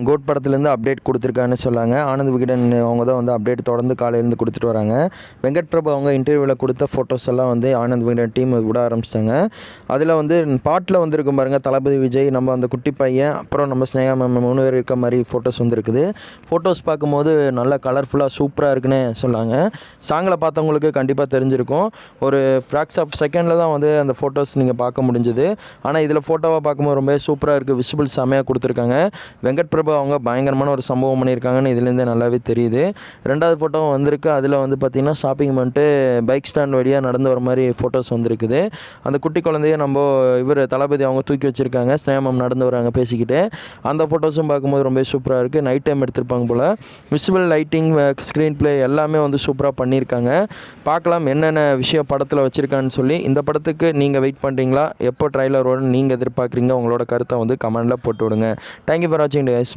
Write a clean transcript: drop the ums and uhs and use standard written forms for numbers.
Code படத்துலேருந்து update கொடுத்துருக்கான்னு சொன்னாங்க. ஆனந்த் விகடன் அவங்க தான் வந்து அப்டேட் தொடர்ந்து காலையிலேருந்து கொடுத்துட்டு வராங்க. வெங்கட் பிரபு அவங்க இன்டர்வியூவில் கொடுத்த ஃபோட்டோஸ் எல்லாம் வந்து ஆனந்த் விகடன் டீம் விட ஆரம்பிச்சிட்டாங்க. அதில் வந்து பாட்டில் வந்துருக்கும் பாருங்கள், தளபதி விஜய், நம்ம அந்த குட்டி பையன், அப்புறம் நம்ம ஸ்னேகா மேம் 3 பேர் இருக்க மாதிரி ஃபோட்டோஸ் வந்துருக்குது. ஃபோட்டோஸ் பார்க்கும்போது நல்லா கலர்ஃபுல்லாக சூப்பராக இருக்குன்னு சொன்னாங்க. சாங்கில் பார்த்தவங்களுக்கு கண்டிப்பாக தெரிஞ்சிருக்கும். ஒரு ஃப்ராக்ஸ் ஆஃப் செகண்டில் தான் வந்து அந்த ஃபோட்டோஸ் நீங்கள் பார்க்க முடிஞ்சுது. ஆனால் இதில் ஃபோட்டோவாக பார்க்கும்போது ரொம்ப சூப்பராக இருக்குது. விசிபிள் செமையாக கொடுத்துருக்காங்க. வெங்கட் பிரபு அவங்க பயங்கரமான ஒரு சம்பவம் பண்ணியிருக்காங்கன்னு இதுலேருந்தே நல்லாவே தெரியுது. 2வது ஃபோட்டோவும் வந்திருக்கு. அதில் வந்து பார்த்திங்கன்னா ஷாப்பிங் பண்ணிட்டு பைக் ஸ்டாண்ட் வழியாக நடந்து வர மாதிரி ஃபோட்டோஸ் வந்திருக்குது. அந்த குட்டி குழந்தைய நம்ம தளபதி அவங்க தூக்கி வச்சுருக்காங்க. ஸ்னேகம் நடந்து வராங்க பேசிக்கிட்டு. அந்த ஃபோட்டோஸும் பார்க்கும்போது ரொம்ப சூப்பராக இருக்குது. நைட் டைம் எடுத்திருப்பாங்க போல். விசுவல் லைட்டிங், ஸ்க்ரீன் ப்ளே எல்லாமே வந்து சூப்பராக பண்ணியிருக்காங்க. பார்க்கலாம் என்னென்ன விஷயம் படத்தில் வச்சுருக்கான்னு சொல்லி. இந்த படத்துக்கு நீங்கள் வெயிட் பண்ணுறீங்களா? எப்போ ட்ரைலர் வரும் நீங்கள் எதிர்பார்க்குறீங்க? உங்களோட கருத்தை வந்து கமெண்டில் போட்டு விடுங்க. தேங்க்யூ ஃபார் வாட்சிங் கைஸ்.